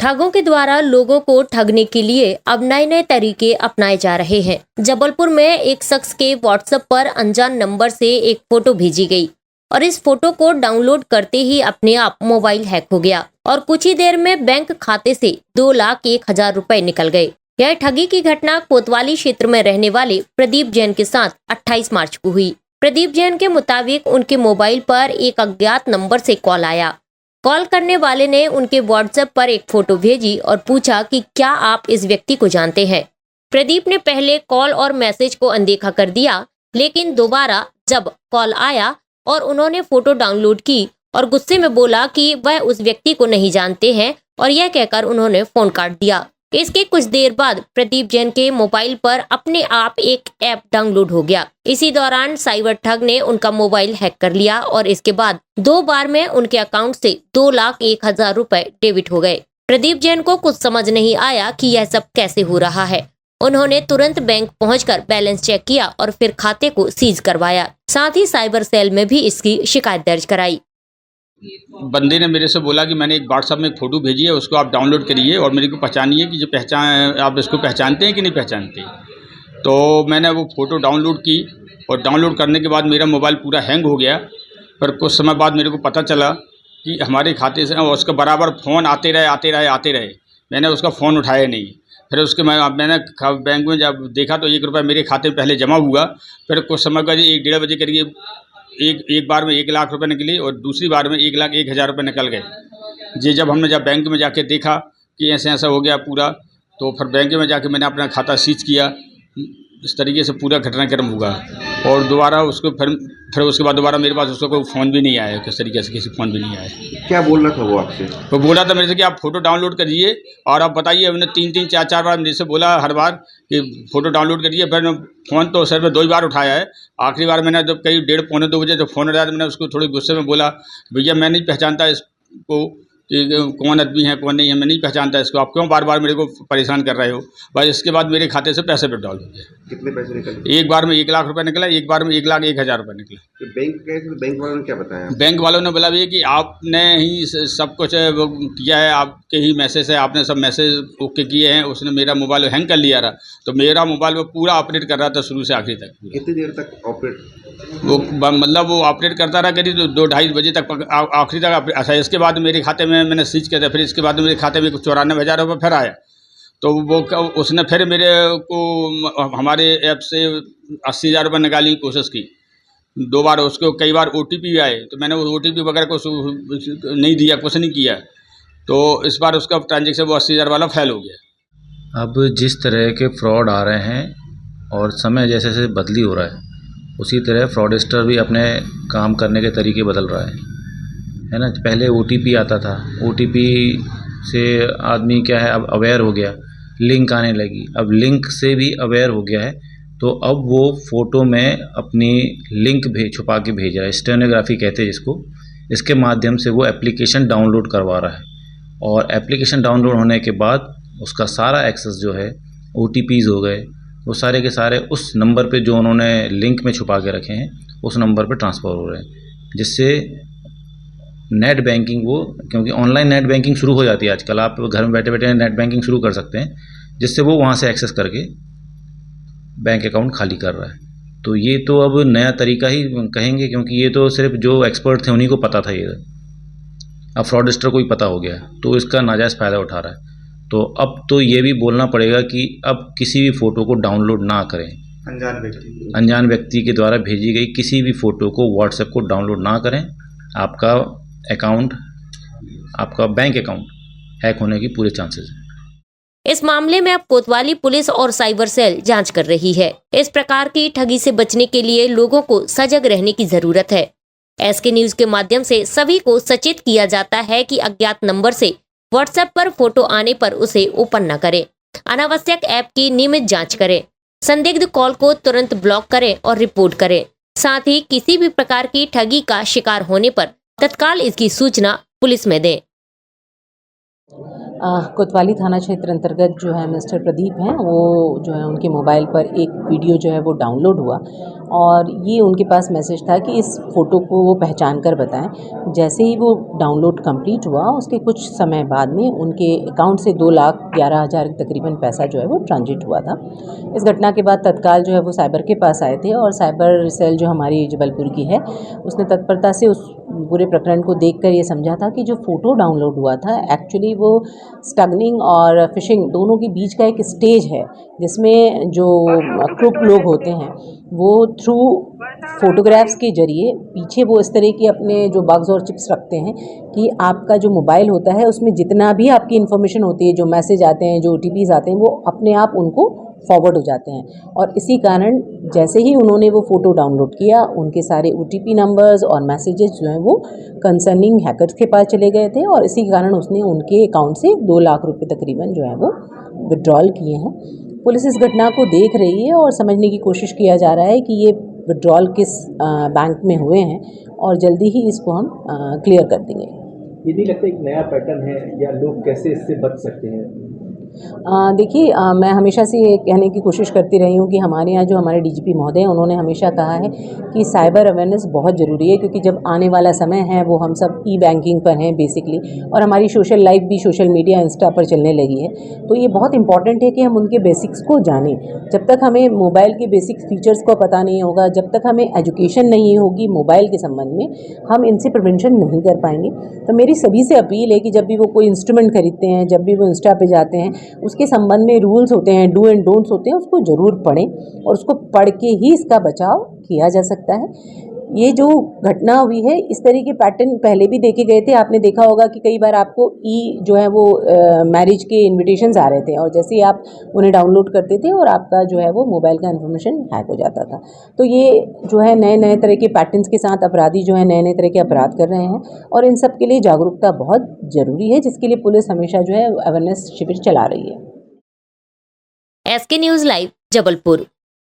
ठगों के द्वारा लोगों को ठगने के लिए अब नए नए तरीके अपनाए जा रहे हैं। जबलपुर में एक शख्स के व्हाट्सएप पर अनजान नंबर से एक फोटो भेजी गई और इस फोटो को डाउनलोड करते ही अपने आप मोबाइल हैक हो गया और कुछ ही देर में बैंक खाते से 2,01,000 रुपए निकल गए। यह ठगी की घटना कोतवाली क्षेत्र में रहने वाले प्रदीप जैन के साथ 28 मार्च को हुई। प्रदीप जैन के मुताबिक उनके मोबाइल पर एक अज्ञात नंबर से कॉल आया। कॉल करने वाले ने उनके व्हाट्सएप पर एक फोटो भेजी और पूछा कि क्या आप इस व्यक्ति को जानते हैं। प्रदीप ने पहले कॉल और मैसेज को अनदेखा कर दिया, लेकिन दोबारा जब कॉल आया और उन्होंने फोटो डाउनलोड की और गुस्से में बोला कि वह उस व्यक्ति को नहीं जानते हैं और यह कहकर उन्होंने फोन काट दिया। इसके कुछ देर बाद प्रदीप जैन के मोबाइल पर अपने आप एक ऐप डाउनलोड हो गया। इसी दौरान साइबर ठग ने उनका मोबाइल हैक कर लिया और इसके बाद 2 बार में उनके अकाउंट से 2,01,000 रुपए डेबिट हो गए। प्रदीप जैन को कुछ समझ नहीं आया कि यह सब कैसे हो रहा है। उन्होंने तुरंत बैंक पहुंचकर बैलेंस चेक किया और फिर खाते को सीज करवाया। साथ ही साइबर सेल में भी इसकी शिकायत दर्ज कराई। बंदे ने मेरे से बोला कि मैंने एक व्हाट्सएप में एक फ़ोटो भेजी है, उसको आप डाउनलोड करिए और मेरे को पहचानिए कि जो पहचान आप इसको पहचानते हैं कि नहीं पहचानते। तो मैंने वो फ़ोटो डाउनलोड की और डाउनलोड करने के बाद मेरा मोबाइल पूरा हैंग हो गया। पर कुछ समय बाद मेरे को पता चला कि हमारे खाते से उसका बराबर फ़ोन आते रहे। मैंने उसका फ़ोन उठाया नहीं। फिर उसके मैंने बैंक में जब देखा तो 1 रुपया मेरे खाते में पहले जमा हुआ। फिर कुछ समय बाद 1 डेढ़ बजे करीब एक बार में 1 लाख रुपए निकली और दूसरी बार में 1,01,000 रुपये निकल गए। जब बैंक में जाके देखा कि ऐसे ऐसा हो गया पूरा, तो फिर बैंक में जाके मैंने अपना खाता सीज किया। इस तरीके से पूरा घटनाक्रम हुआ और दोबारा उसको फिर उसके बाद दोबारा मेरे पास उसका कोई फ़ोन भी नहीं आया। किस तरीके से किसी फ़ोन भी नहीं आया। क्या बोल रहा था वो आपसे? वो बोला था मेरे से कि आप फ़ोटो डाउनलोड करिए और आप बताइए। हमने 3-3 4-4 बार मेरे से बोला हर बार कि फ़ोटो डाउनलोड करिए। फिर फ़ोन तो सर में 2 ही बार उठाया है। आखिरी बार मैंने जब करीब 1:30 पौने 2 बजे जब फ़ोन उठाया तो मैंने उसको थोड़े गुस्से में बोला, भैया मैं नहीं पहचानता इसको कि कौन आदमी है कौन नहीं है, मैं नहीं पहचानता इसको, आप क्यों बार बार मेरे को परेशान कर रहे हो। बस इसके बाद मेरे खाते से पैसे विड्रॉल हो गए। कितने पैसे निकले? एक बार में 1 लाख रुपए निकला, एक बार में 1,01,000 रुपये निकला। तो बैंक गए थे तो बैंक वालों ने क्या बताया? बैंक वालों ने बोला भी कि आपने ही सब कुछ वो किया है, आपके ही मैसेज है, आपने सब मैसेज ओके किए हैं। उसने मेरा मोबाइल हैंग कर लिया रहा, तो मेरा मोबाइल वो पूरा ऑपरेट कर रहा था शुरू से आखिरी तक। कितनी देर तक ऑपरेट? वो मतलब वो ऑपरेट करता रहा करीब 2-2:30 बजे तक आखिरी तक। अच्छा, इसके बाद मेरे खाते में मैंने सीज किया था। फिर इसके बाद मेरे खाते में 94,000 रुपये फिर आया। तो वो उसने फिर मेरे को हमारे ऐप से 80,000 रुपये निकालने की कोशिश की 2 बार। उसको कई बार OTP आए तो मैंने वो OTP वगैरह कुछ नहीं दिया, कुछ नहीं किया। तो इस बार उसका ट्रांजेक्शन वो 80,000 वाला फेल हो गया। अब जिस तरह के फ्रॉड आ रहे हैं और समय जैसे जैसे बदली हो रहा है, उसी तरह फ्रॉडस्टर भी अपने काम करने के तरीके बदल रहा है ना। पहले OTP आता था, OTP से आदमी क्या है अब अवेयर हो गया, लिंक आने लगी, अब लिंक से भी अवेयर हो गया है। तो अब वो फ़ोटो में अपनी लिंक छुपा के भेज रहा है, स्टेनोग्राफी कहते हैं जिसको। इसके माध्यम से वो एप्लीकेशन डाउनलोड करवा रहा है और एप्लीकेशन डाउनलोड होने के बाद उसका सारा एक्सेस जो है, OTPs हो गए, वो सारे के सारे उस नंबर पे जो उन्होंने लिंक में छुपा के रखे हैं उस नंबर पे ट्रांसफ़र हो रहे हैं। जिससे नेट बैंकिंग क्योंकि ऑनलाइन नेट बैंकिंग शुरू हो जाती है आजकल, आप घर में बैठे बैठे नेट बैंकिंग शुरू कर सकते हैं, जिससे वो वहाँ से एक्सेस करके बैंक अकाउंट खाली कर रहा है। तो ये तो अब नया तरीका ही कहेंगे, क्योंकि ये तो सिर्फ जो एक्सपर्ट थे उन्हीं को पता था ये। अब फ्रॉडस्टर को ही पता हो गया तो इसका नाजायज़ फ़ायदा उठा रहा है। तो अब तो ये भी बोलना पड़ेगा कि अब किसी भी फ़ोटो को डाउनलोड ना करें। अनजान व्यक्ति के द्वारा भेजी गई किसी भी फ़ोटो को व्हाट्सएप को डाउनलोड ना करें। आपका बैंक अकाउंट हैक होने की पूरे चांसेस हैं। इस मामले में अब कोतवाली पुलिस और साइबर सेल जांच कर रही है। इस प्रकार की ठगी से बचने के लिए लोगों को सजग रहने की जरूरत है। SK न्यूज के माध्यम से सभी को सचेत किया जाता है कि अज्ञात नंबर से व्हाट्सएप पर फोटो आने पर उसे ओपन न करें। अनावश्यक ऐप की नियमित जांच करें। संदिग्ध कॉल को तुरंत ब्लॉक करें और रिपोर्ट करें। साथ ही किसी भी प्रकार की ठगी का शिकार होने पर तत्काल इसकी सूचना पुलिस में दें। कोतवाली थाना क्षेत्र अंतर्गत जो है मिस्टर प्रदीप हैं, वो जो है उनके मोबाइल पर एक वीडियो जो है वो डाउनलोड हुआ और ये उनके पास मैसेज था कि इस फ़ोटो को वो पहचान कर बताएं। जैसे ही वो डाउनलोड कंप्लीट हुआ उसके कुछ समय बाद में उनके अकाउंट से 2,11,000 तकरीबन पैसा जो है वो ट्रांजिट हुआ था। इस घटना के बाद तत्काल जो है वो साइबर के पास आए थे और साइबर सेल जो हमारी जबलपुर की है उसने तत्परता से उस पूरे प्रकरण को देखकर ये समझा था कि जो फ़ोटो डाउनलोड हुआ था एक्चुअली वो स्टगनिंग और फिशिंग दोनों के बीच का एक स्टेज है, जिसमें जो क्रूक लोग होते हैं वो थ्रू फोटोग्राफ्स के ज़रिए पीछे वो इस तरह के अपने जो बग्स और चिप्स रखते हैं कि आपका जो मोबाइल होता है उसमें जितना भी आपकी इन्फॉर्मेशन होती है, जो मैसेज आते हैं, जो OTPs आते हैं, वो अपने आप उनको फॉरवर्ड हो जाते हैं। और इसी कारण जैसे ही उन्होंने वो फ़ोटो डाउनलोड किया उनके सारे OTP नंबर्स और मैसेजेस जो हैं वो कंसर्निंग हैकर्स के पास चले गए थे और इसी कारण उसने उनके अकाउंट से 2 लाख रुपए तकरीबन जो है वो विड्रॉल किए हैं। पुलिस इस घटना को देख रही है और समझने की कोशिश किया जा रहा है कि ये विड्रॉल किस बैंक में हुए हैं और जल्दी ही इसको हम क्लियर कर देंगे। ये नहीं लगता एक नया पैटर्न है या लोग कैसे इससे बच सकते हैं? देखिए, मैं हमेशा से ये कहने की कोशिश करती रही हूँ कि हमारे यहाँ जो हमारे DGP महोदय हैं उन्होंने हमेशा कहा है कि साइबर अवेयरनेस बहुत ज़रूरी है, क्योंकि जब आने वाला समय है वो हम सब ई-बैंकिंग पर हैं बेसिकली और हमारी सोशल लाइफ भी सोशल मीडिया इंस्टा पर चलने लगी है। तो ये बहुत इंपॉर्टेंट है कि हम उनके बेसिक्स को जानें। जब तक हमें मोबाइल के बेसिक फीचर्स को पता नहीं होगा, जब तक हमें एजुकेशन नहीं होगी मोबाइल के संबंध में, हम इनसे प्रिवेंशन नहीं कर पाएंगे। तो मेरी सभी से अपील है कि जब भी वो कोई इंस्ट्रूमेंट खरीदते हैं, जब भी वो इंस्टा पे जाते हैं, उसके संबंध में रूल्स होते हैं, डू एंड डोंट्स होते हैं, उसको ज़रूर पढ़ें और उसको पढ़ के ही इसका बचाव किया जा सकता है। ये जो घटना हुई है इस तरह के पैटर्न पहले भी देखे गए थे। आपने देखा होगा कि कई बार आपको जो है वो मैरिज के इन्विटेशंस आ रहे थे और जैसे ही आप उन्हें डाउनलोड करते थे और आपका जो है वो मोबाइल का इन्फॉर्मेशन हैक हो जाता था। तो ये जो है नए नए तरह के पैटर्न्स के साथ अपराधी जो है नए नए तरह के अपराध कर रहे हैं और इन सब के लिए जागरूकता बहुत ज़रूरी है, जिसके लिए पुलिस हमेशा जो है अवेयरनेस शिविर चला रही है। SK news live Jabalpur.